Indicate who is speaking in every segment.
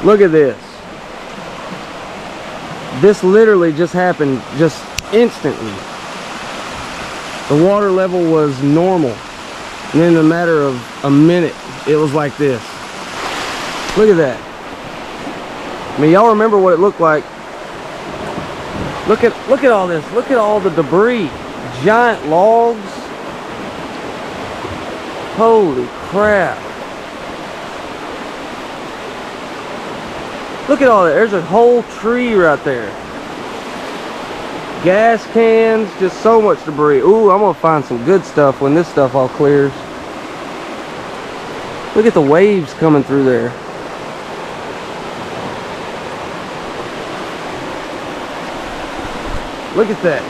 Speaker 1: Look at this. This literally just happened just instantly. The water level was normal. And in a matter of a minute, it was like this. Look at that. I mean, y'all remember what it looked like. Look at all this. Look at all the debris. Giant logs. Holy crap. Look at all that. There's a whole tree right there. Gas cans, just so much debris. Ooh, I'm gonna find some good stuff when this stuff all clears. Look at the waves coming through there. Look at that.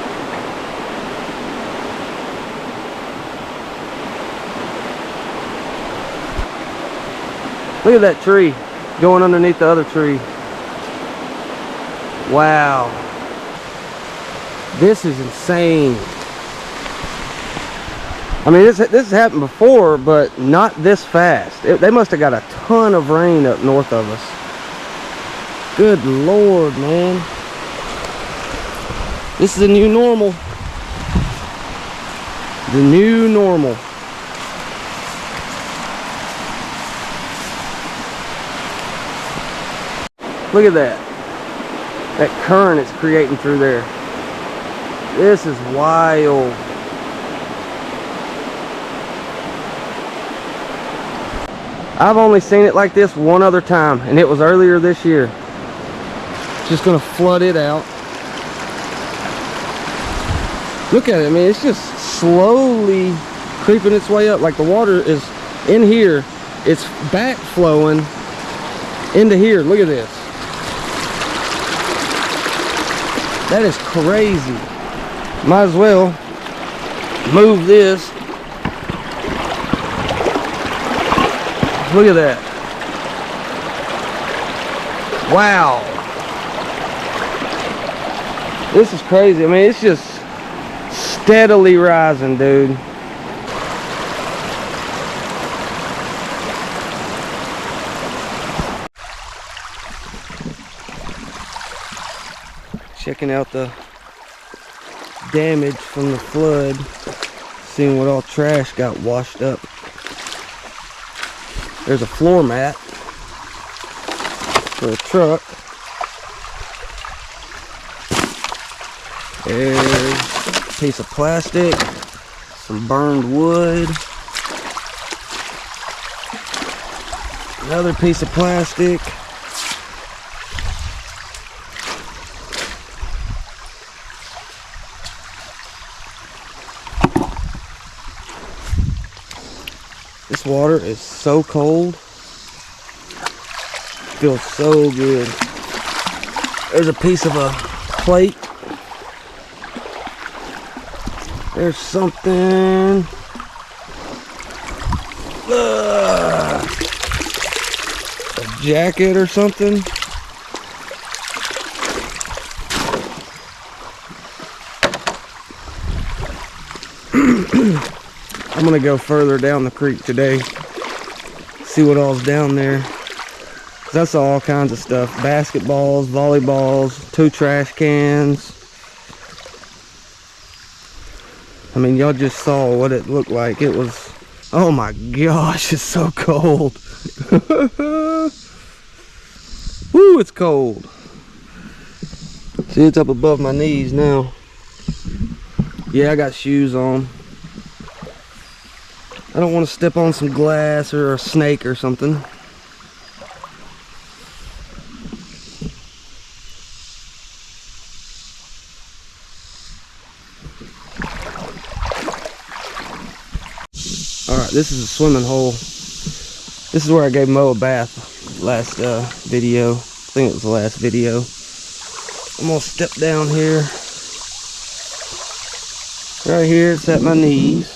Speaker 1: Look at that tree going underneath the other tree. Wow. This is insane. I mean, this has happened before, but not this fast. They must have got a ton of rain up north of us. Good Lord, man. This is the new normal. The new normal. Look at that. That current it's creating through there. This is wild. I've only seen it like this one other time, and it was earlier this year. Just gonna flood it out. Look at it. I mean, it's just slowly creeping its way up. Like the water is in here. It's back flowing into here. Look at this. That is crazy. Might as well move this. Look at that. Wow. This is crazy. I mean, it's just steadily rising, dude. Checking out the damage from the flood, seeing what all trash got washed up. There's a floor mat for a truck. There's a piece of plastic, some burned wood, another piece of plastic. This water is so cold. Feels so good. There's a piece of a plate. There's something. A jacket or something. I'm gonna go further down the creek today, see what all's down there. That's all kinds of stuff. Basketballs, volleyballs, 2 trash cans. I mean, y'all just saw what it looked like. It was, oh my gosh, it's so cold. Woo, it's cold. See, it's up above my knees now. Yeah, I got shoes on. I don't want to step on some glass or a snake or something. Alright, this is a swimming hole. This is where I gave Mo a bath last video. I think it was the last video. I'm going to step down here. Right here, it's at my knees.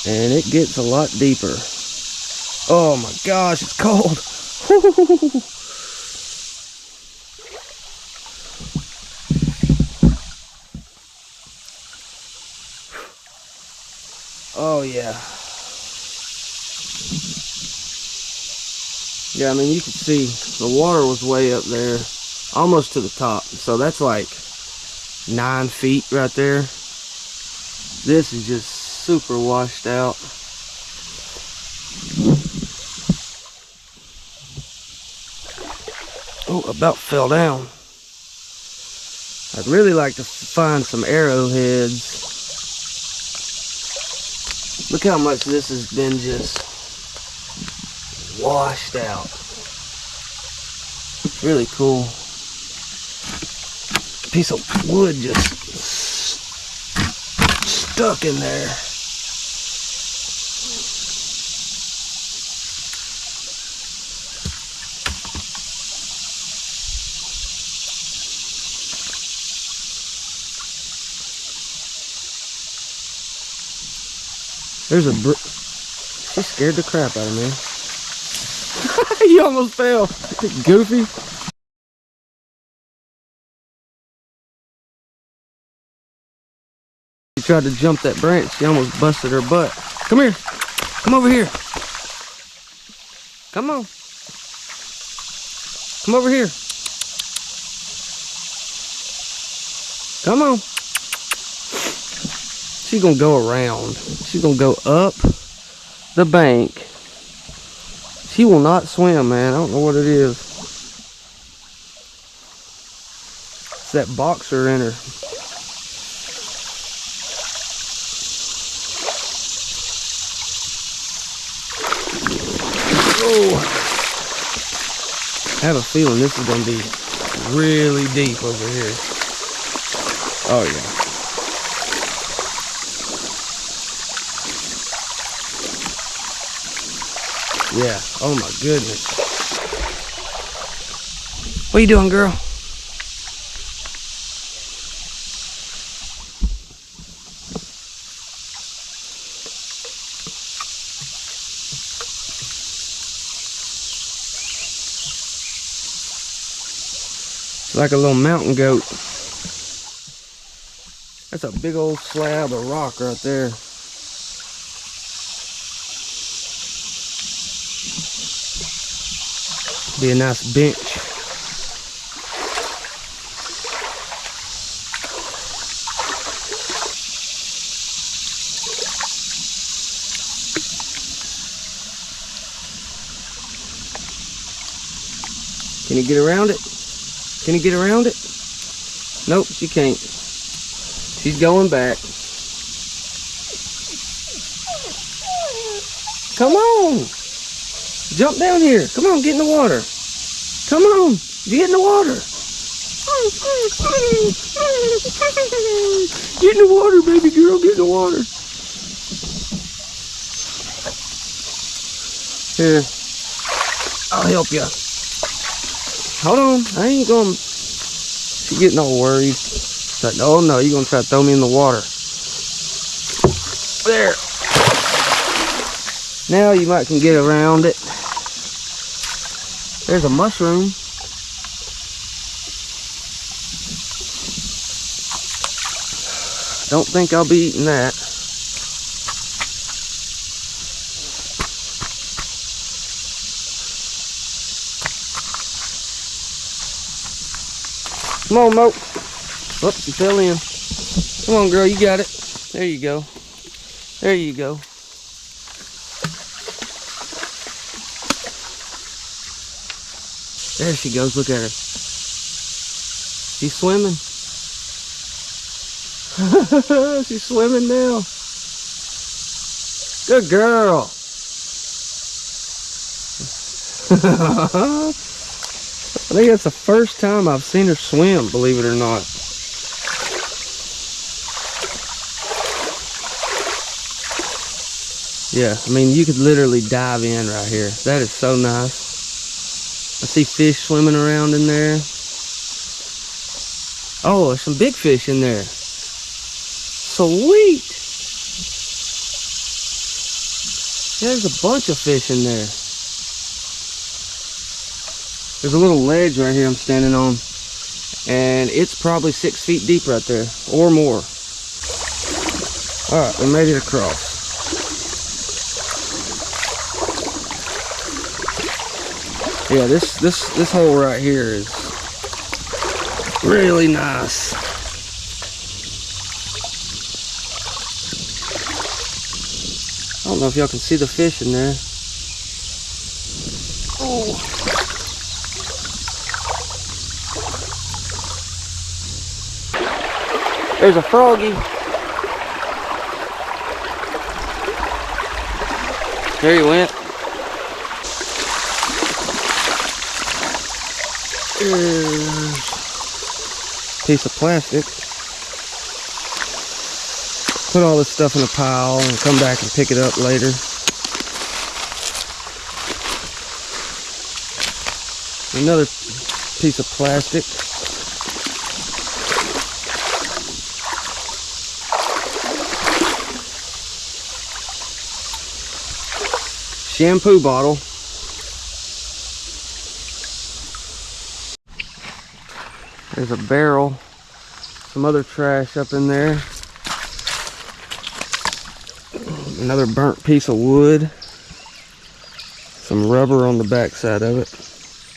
Speaker 1: And it gets a lot deeper. Oh my gosh, it's cold. Oh yeah. Yeah, I mean, you can see the water was way up there, almost to the top. So that's like 9 feet right there. This is just super washed out. Oh, about fell down. I'd really like to find some arrowheads. Look how much this has been just washed out. It's really cool. Piece of wood just stuck in there. There's a she scared the crap out of me. You almost fell. Goofy. She tried to jump that branch. She almost busted her butt. Come here. Come over here. Come on. Come over here. Come on. She's gonna go around. She's gonna go up the bank. She will not swim, man. I don't know what it is. It's that boxer in her. Oh. I have a feeling this is gonna be really deep over here. Oh yeah. Yeah, oh my goodness. What are you doing, girl? It's like a little mountain goat. That's a big old slab of rock right there. Be a nice bench. Can you get around it? Can you get around it? Nope, she can't. She's going back. Come on! Jump down here. Come on, get in the water. Come on, get in the water. Get in the water, baby girl, get in the water. Here, I'll help you. Hold on, I ain't gonna. She's getting all worried. She's like, oh no, you're gonna try to throw me in the water. There. Now you might can get around it. There's a mushroom. Don't think I'll be eating that. Come on, Mo. Oops, you fell in. Come on, girl, you got it. There you go. There you go. There she goes, look at her. She's swimming. She's swimming now. Good girl. I think that's the first time I've seen her swim, believe it or not. Yeah, I mean, you could literally dive in right here. That is so nice. I see fish swimming around in there. Oh, there's some big fish in there. Sweet. Yeah, there's a bunch of fish in there. There's a little ledge right here I'm standing on, and it's probably 6 feet deep right there, or more. All right, we made it across. Yeah, this hole right here is really nice. I don't know if y'all can see the fish in there. Oh. There's a froggy. There he went. Piece of plastic. Put all this stuff in a pile and come back and pick it up later. Another piece of plastic. Shampoo bottle. There's a barrel. Some other trash up in there. Another burnt piece of wood. Some rubber on the back side of it.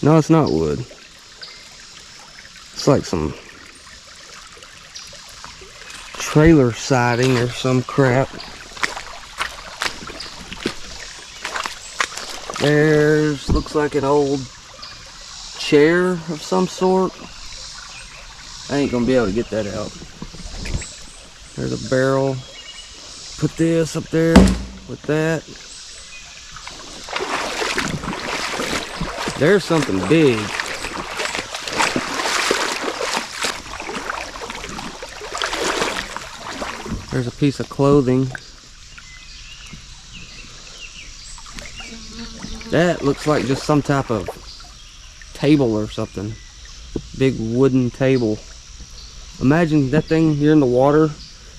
Speaker 1: No, it's not wood. It's like some trailer siding or some crap. There's, looks like an old chair of some sort. I ain't gonna be able to get that out. There's a barrel. Put this up there with that. There's something big. There's a piece of clothing. That looks like just some type of table or something. Big wooden table. Imagine that thing, you're in the water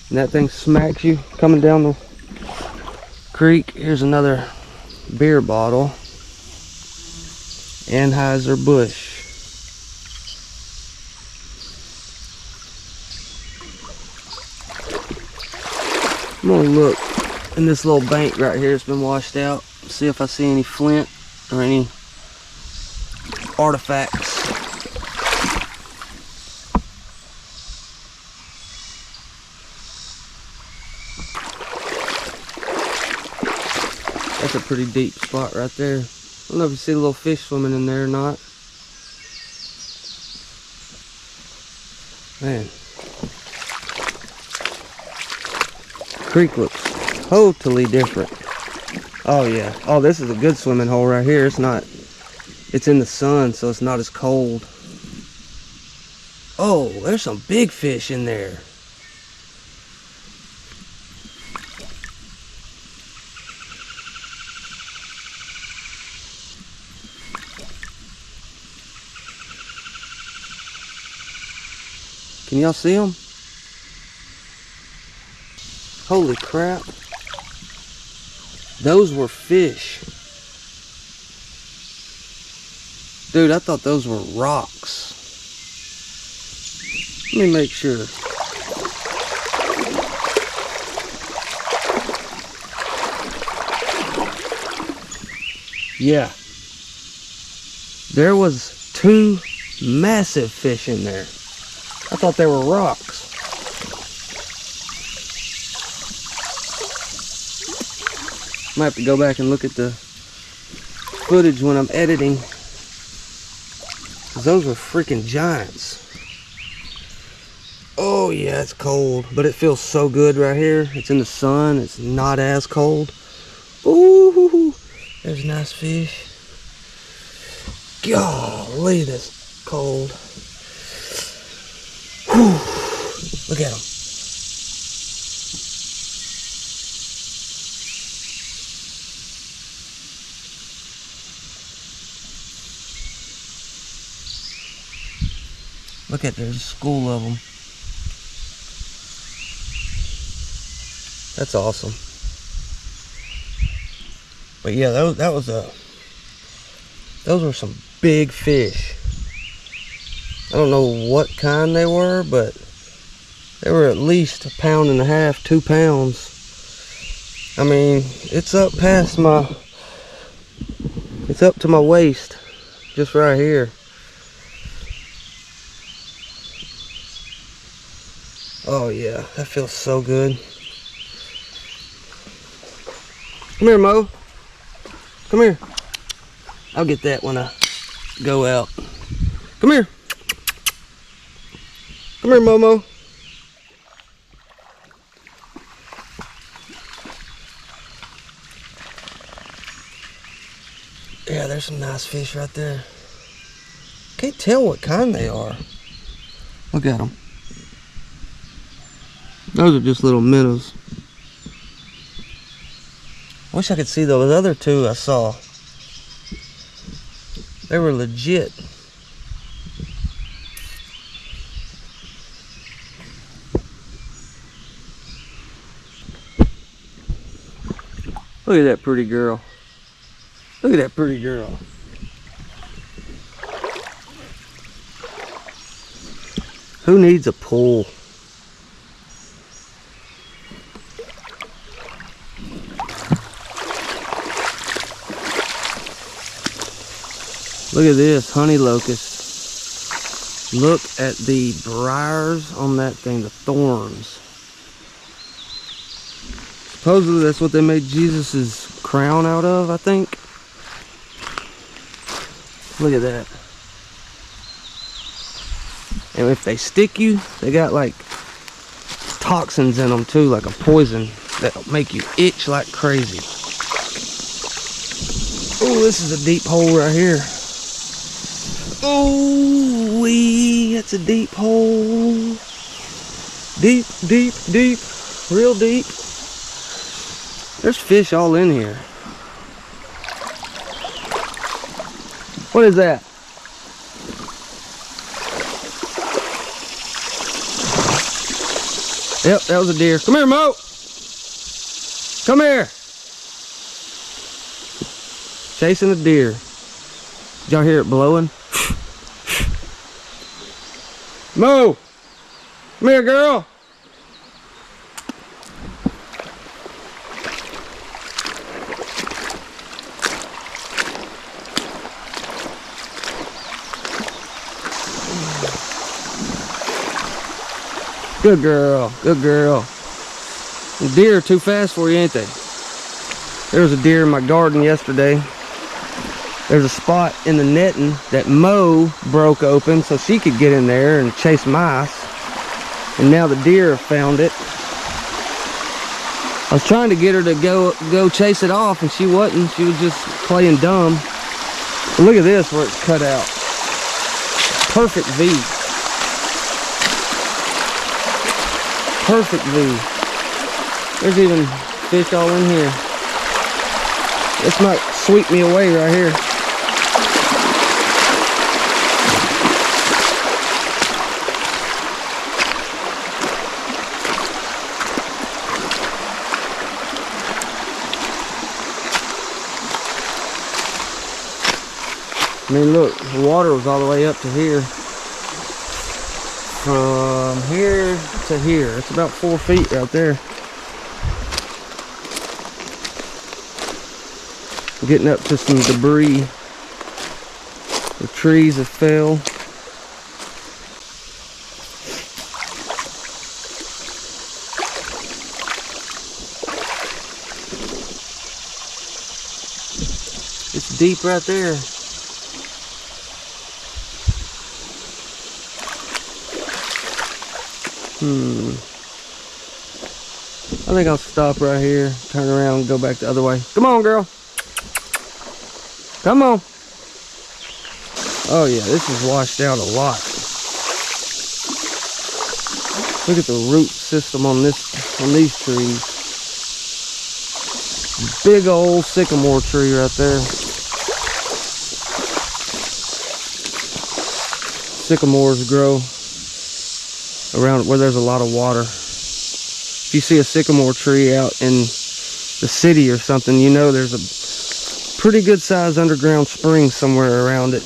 Speaker 1: and that thing smacks you coming down the creek. Here's another beer bottle. Anheuser-Busch. I'm gonna look in this little bank right here. It's been washed out. See if I see any flint or any artifacts. That's a pretty deep spot right there. I don't know if you see a little fish swimming in there or not. Man. Creek looks totally different. Oh yeah. Oh, this is a good swimming hole right here. It's not, it's in the sun, so it's not as cold. Oh, there's some big fish in there. Can y'all see them? Holy crap. Those were fish. Dude, I thought those were rocks. Let me make sure. Yeah. There was 2 massive fish in there. I thought they were rocks. Might have to go back and look at the footage when I'm editing. 'Cause those were freaking giants. Oh yeah, it's cold, but it feels so good right here. It's in the sun, it's not as cold. Ooh, there's nice fish. Golly, that's cold. Whew. Look at them. Look at, there's a school of them. That's awesome. But yeah, those were some big fish. I don't know what kind they were, but they were at least 1.5 pounds, 2 pounds. I mean, it's up past my, it's up to my waist. just right here. Oh yeah, that feels so good. Come here, Mo. Come here. I'll get that when I go out. Come here. Come here, Momo. Yeah, there's some nice fish right there. Can't tell what kind they are. Look at them. Those are just little minnows. Wish I could see those other two I saw. They were legit. Look at that pretty girl. Look at that pretty girl. Who needs a pool? Look at this, honey locust. Look at the briars on that thing, the thorns. Supposedly that's what they made Jesus' crown out of, I think. Look at that. And if they stick you, they got like toxins in them too, like a poison that'll make you itch like crazy. Oh, this is a deep hole right here. Oh, wee, that's a deep hole. Deep, deep, deep, real deep. There's fish all in here. What is that? Yep, that was a deer. Come here, Mo. Come here. Chasing a deer. Did y'all hear it blowing? Mo. Come here, girl. Good girl, good girl. The deer are too fast for you, ain't they? There was a deer in my garden yesterday. There's a spot in the netting that Mo broke open so she could get in there and chase mice. And now the deer have found it. I was trying to get her to go chase it off, and she wasn't. She was just playing dumb. But look at this where it's cut out. Perfect V. Perfect V. There's even fish all in here. This might sweep me away right here. I mean, look, the water was all the way up to here. From here to here, it's about 4 feet right there. Getting up to some debris. The trees have fell. It's deep right there. I think I'll stop right here, turn around and go back the other way. Come on, girl. Come on. Oh yeah, this is washed out a lot. Look at the root system on these trees. Big old sycamore tree right there. Sycamores grow around where there's a lot of water. If you see a sycamore tree out in the city or something, you know there's a pretty good sized underground spring somewhere around it.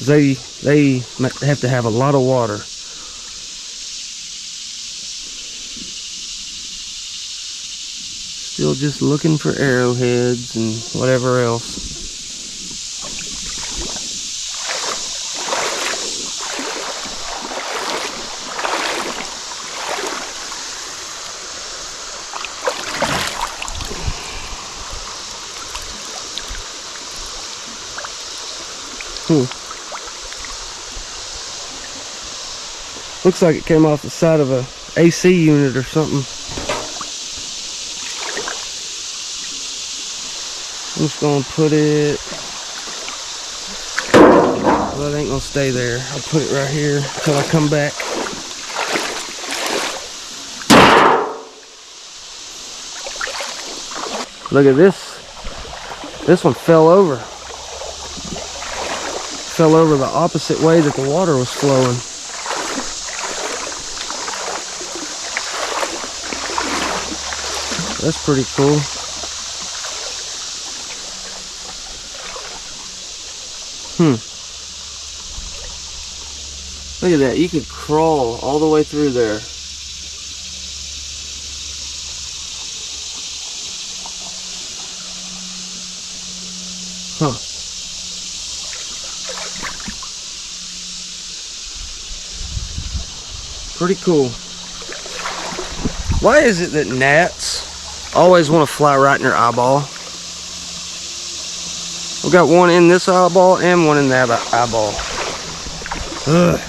Speaker 1: They have to have a lot of water. Still just looking for arrowheads and whatever else. Looks like it came off the side of a AC unit or something. I'm just gonna put it, well, it ain't gonna stay there. I'll put it right here until I come back. Look at this. This one fell over. Fell over the opposite way that the water was flowing. That's pretty cool. Look at that. You could crawl all the way through there. Huh. Pretty cool. Why is it that gnats always want to fly right in your eyeball? We've got one in this eyeball and one in that eyeball. Ugh.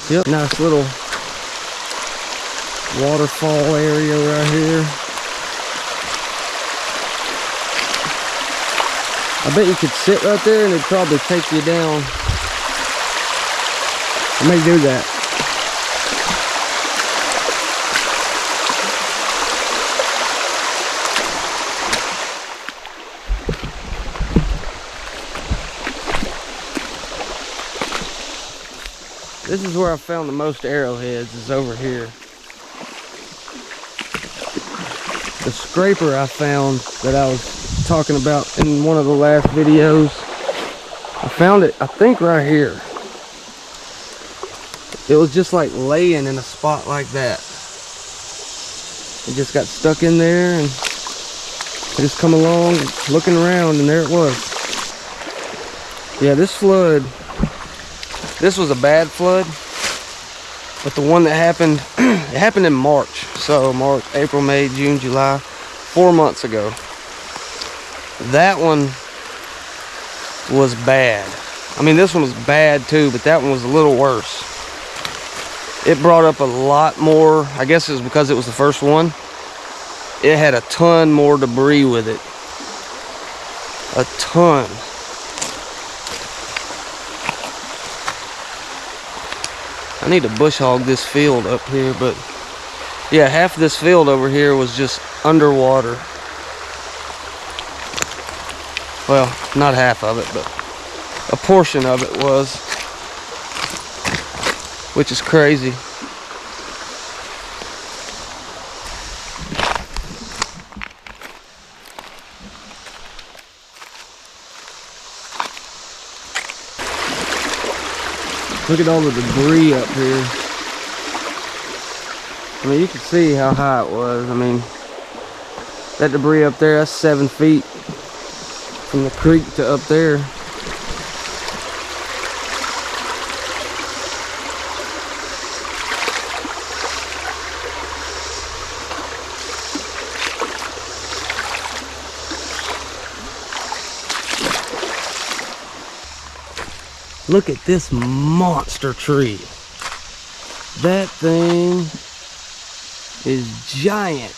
Speaker 1: Yep, nice little waterfall area right here. I bet you could sit right there and it'd probably take you down. I may do that. This is where I found the most arrowheads, is over here. The scraper I found that I was talking about in one of the last videos, I found it, I think, right here. It was just like laying in a spot like that. It just got stuck in there, and I just come along looking around, and there it was. Yeah, this flood, this was a bad flood, but the one that happened, it happened in March. So March, April, May, June, July, 4 months ago. That one was bad. I mean, this one was bad too, but that one was a little worse. It brought up a lot more. I guess it was because it was the first one. It had a ton more debris with it. A ton. I need to bush hog this field up here, but yeah, half of this field over here was just underwater. Well, not half of it, but a portion of it was, which is crazy. Look at all the debris up here. I mean, you can see how high it was. I mean, that debris up there, that's 7 feet from the creek to up there. Look at this monster tree. That thing is giant.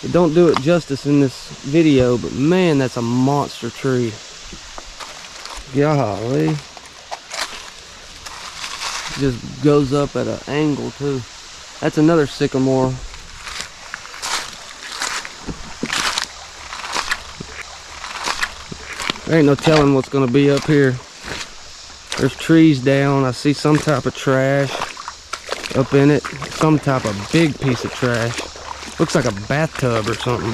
Speaker 1: It don't do it justice in this video, but man, that's a monster tree. Golly. It just goes up at an angle too. That's another sycamore. There ain't no telling what's gonna be up here. There's trees down. I see some type of trash up in it. Some type of big piece of trash. Looks like a bathtub or something.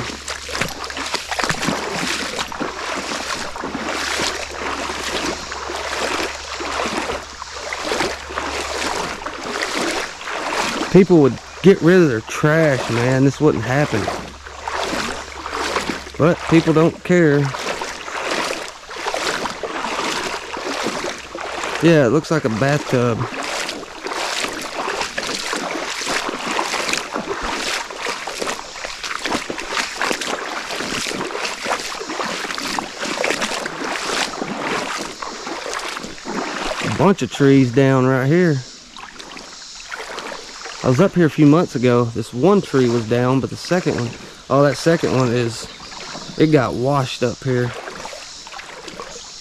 Speaker 1: People would get rid of their trash, man. This wouldn't happen. But people don't care. Yeah, it looks like a bathtub. A bunch of trees down right here. I was up here a few months ago. This one tree was down, but the second one, oh, that second one it got washed up here.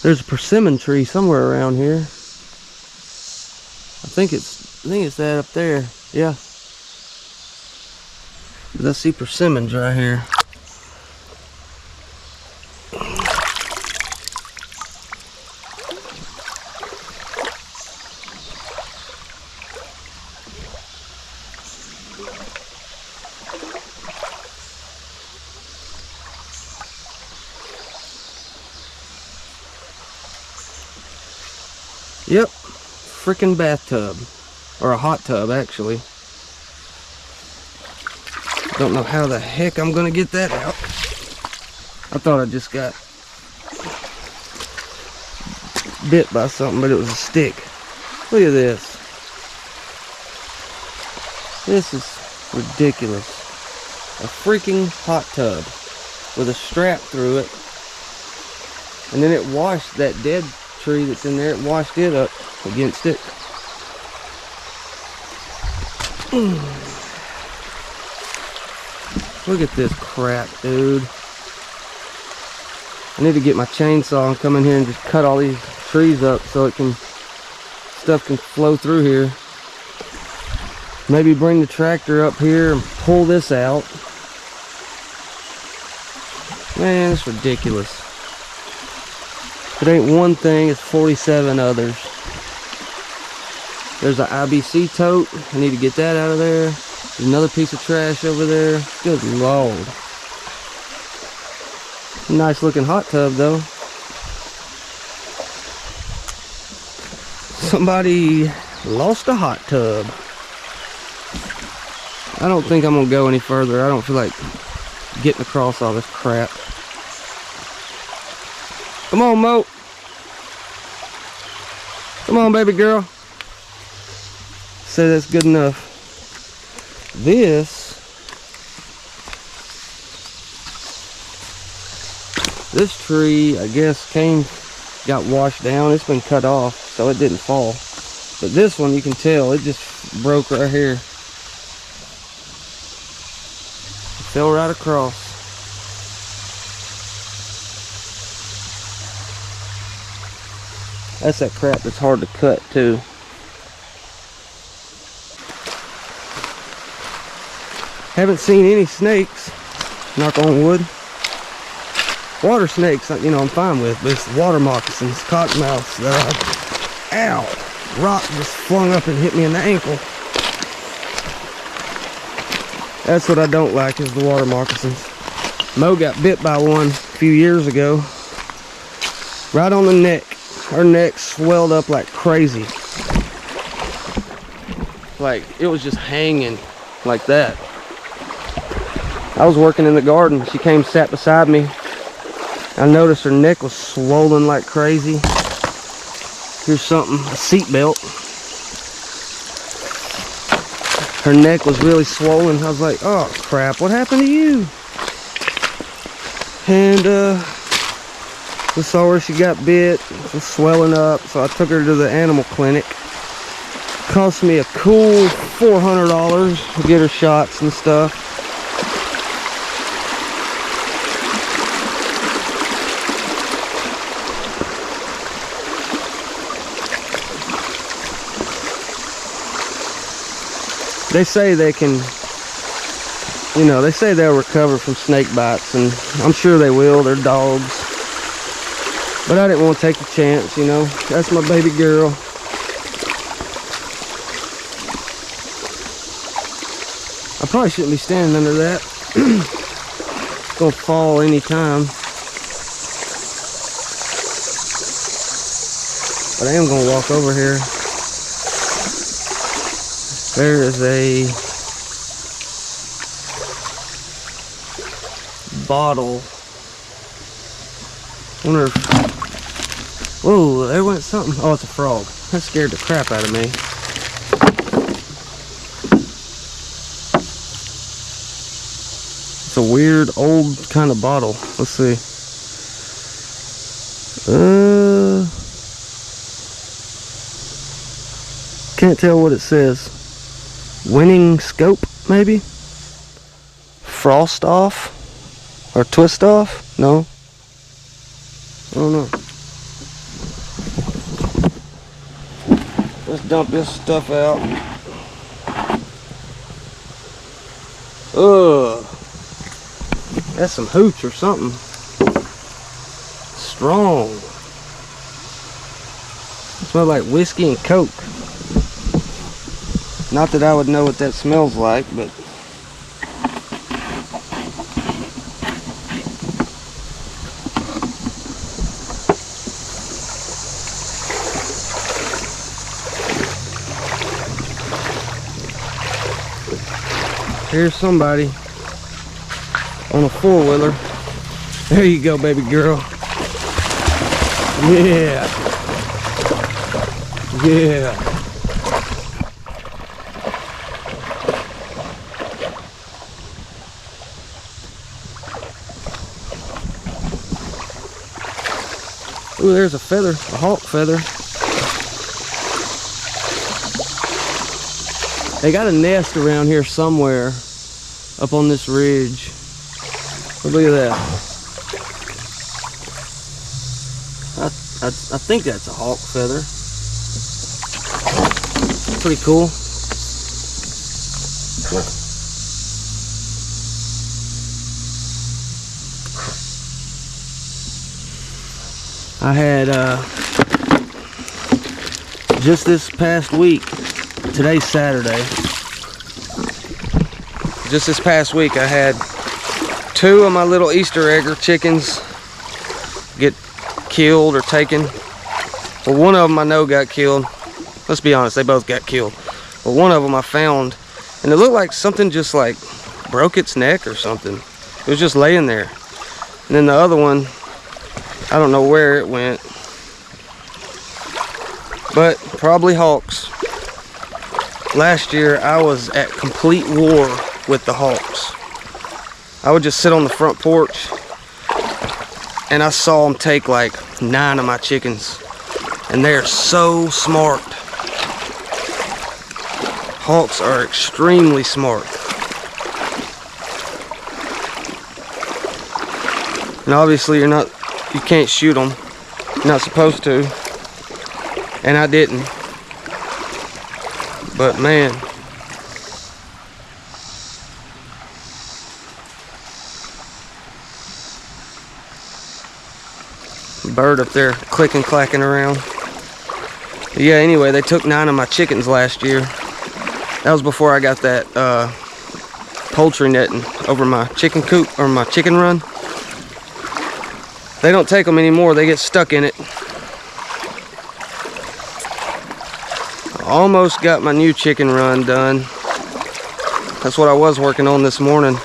Speaker 1: There's a persimmon tree somewhere around here. I think it's that up there. Yeah. 'Cause I see persimmons right here. Yep, freaking bathtub, or a hot tub actually. Don't know how the heck I'm gonna get that out. I thought I just got bit by something, but it was a stick. Look at this. This is ridiculous. A freaking hot tub with a strap through it, and then it washed that dead tree that's in there. It washed it up against it. Look at this crap, dude. I need to get my chainsaw and come in here and just cut all these trees up so stuff can flow through here. Maybe bring the tractor up here and pull this out. Man, it's ridiculous. If it ain't one thing, it's 47 others. There's an IBC tote. I need to get that out of there. There's another piece of trash over there. Good Lord. Nice looking hot tub though. Somebody lost a hot tub. I don't think I'm gonna go any further. I don't feel like getting across all this crap. Come on, Mo. Come on, baby girl. Say that's good enough. This tree, I guess, got washed down. It's been cut off, so it didn't fall. But this one, you can tell, it just broke right here. It fell right across. That's that crap that's hard to cut too. Haven't seen any snakes, knock on wood. Water snakes, you know, I'm fine with, but it's water moccasins, cottonmouths that ow, rock just flung up and hit me in the ankle. That's what I don't like, is the water moccasins. Mo got bit by one a few years ago, right on the neck. Her neck swelled up like crazy. Like, it was just hanging like that. I was working in the garden. She came, sat beside me. I noticed her neck was swollen like crazy. Here's something, a seat belt. Her neck was really swollen. I was like, oh crap, what happened to you? And we saw where she got bit, it was swelling up, so I took her to the animal clinic. Cost me a cool $400 to get her shots and stuff. They say they can, you know, they say they'll recover from snake bites, and I'm sure they will. They're dogs. But I didn't want to take the chance, you know. That's my baby girl. I probably shouldn't be standing under that. It's gonna fall anytime. But I am gonna walk over here. There is a bottle. I wonder if Whoa, there went something. Oh, it's a frog. That scared the crap out of me. It's a weird old kind of bottle. Let's see. Can't tell what it says. Winning scope, maybe? Frost off? Or twist off? No. I don't know. Let's dump this stuff out. Ugh. That's some hooch or something. Strong. Smells like whiskey and Coke. Not that I would know what that smells like, but here's somebody on a four-wheeler. There you go, baby girl. Yeah. Yeah. Ooh, there's a feather, a hawk feather. They got a nest around here somewhere up on this ridge. But look at that. I think that's a hawk feather. Pretty cool. I had just this past week, today's Saturday, just this past week I had 2 of my little Easter egger chickens get killed or taken. Well, one of them I know got killed. Let's be honest, they both got killed. But one of them I found, and it looked like something just like broke its neck or something. It was just laying there. And then the other one, I don't know where it went, but probably hawks. Last year I was at complete war with the hawks. I would just sit on the front porch and I saw them take like 9 of my chickens, and they're so smart. Hawks are extremely smart. And obviously you can't shoot them. You're not supposed to. And I didn't. But man. Bird up there clicking, clacking around. But yeah, anyway, they took 9 of my chickens last year. That was before I got that poultry netting over my chicken coop, or my chicken run. They don't take them anymore, they get stuck in it. I almost got my new chicken run done. That's what I was working on this morning.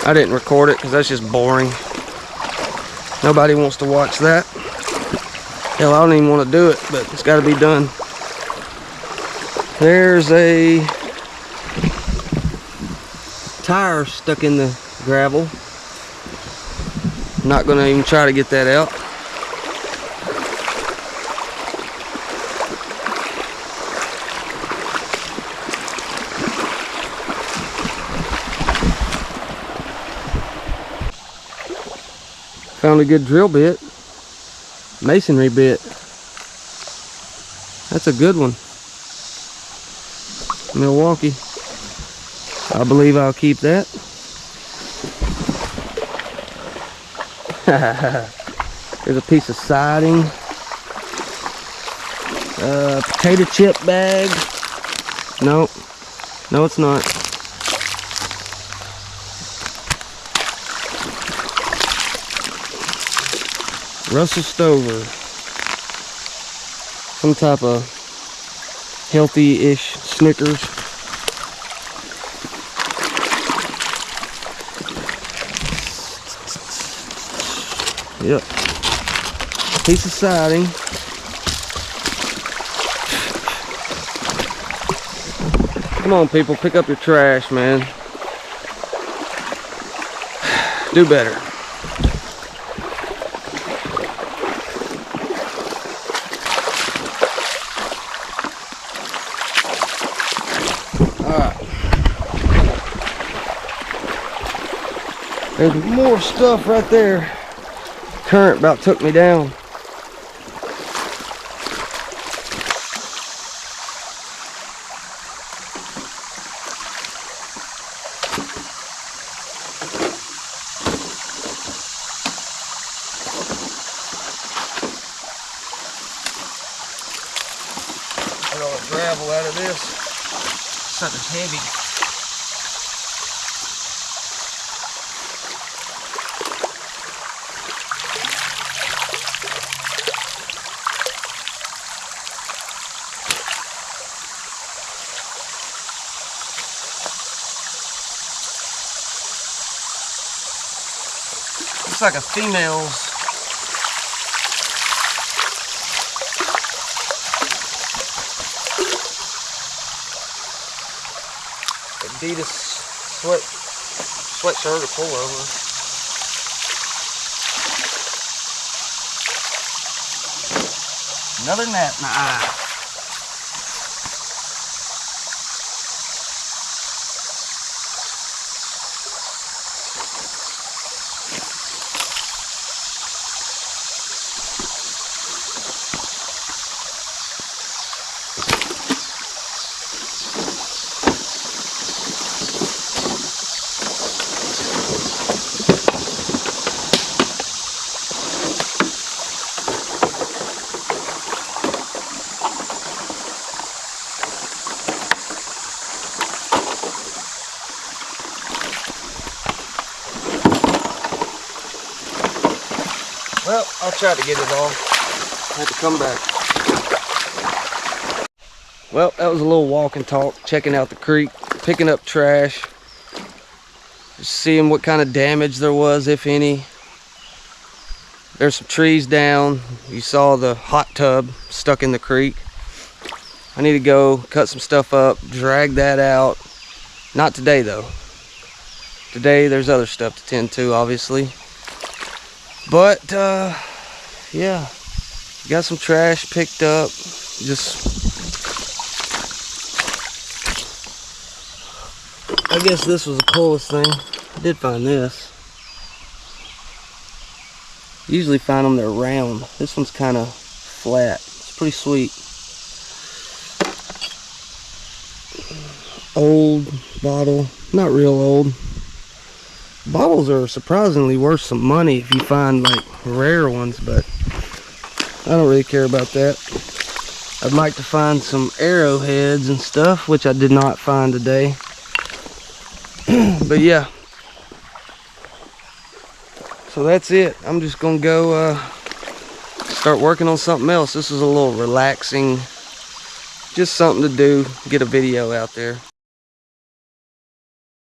Speaker 1: I didn't record it because that's just boring. Nobody wants to watch that. Hell, I don't even want to do it, but it's got to be done. There's a tire stuck in the gravel. Not gonna even try to get that out. Found a good drill bit, masonry bit. That's a good one. Milwaukee. I believe I'll keep that. There's a piece of siding. Potato chip bag. No, no, it's not. Russell Stover. Some type of healthy-ish Snickers. Yep. Piece of siding. Come on, people, pick up your trash, man. Do better. Alright. There's more stuff right there. Current about took me down. Get all the gravel out of this. Something's heavy. Looks like a female's. Adidas sweatshirt or pullover. Another gnat in the eye. Well, I'll try to get it all. I had to come back. Well, that was a little walk and talk, checking out the creek, picking up trash, just seeing what kind of damage there was, if any. There's some trees down. You saw the hot tub stuck in the creek. I need to go cut some stuff up, drag that out. Not today though. Today there's other stuff to tend to, obviously. But yeah, got some trash picked up. Just, I guess this was the coolest thing. I did find this. Usually find them, they're round. This one's kind of flat. It's pretty sweet. Old bottle, not real old. Bottles are surprisingly worth some money if you find like rare ones, but I don't really care about that. I'd like to find some arrowheads and stuff, which I did not find today. But yeah, so that's it. I'm just gonna go start working on something else. This is a little relaxing, just something to do, get a video out there.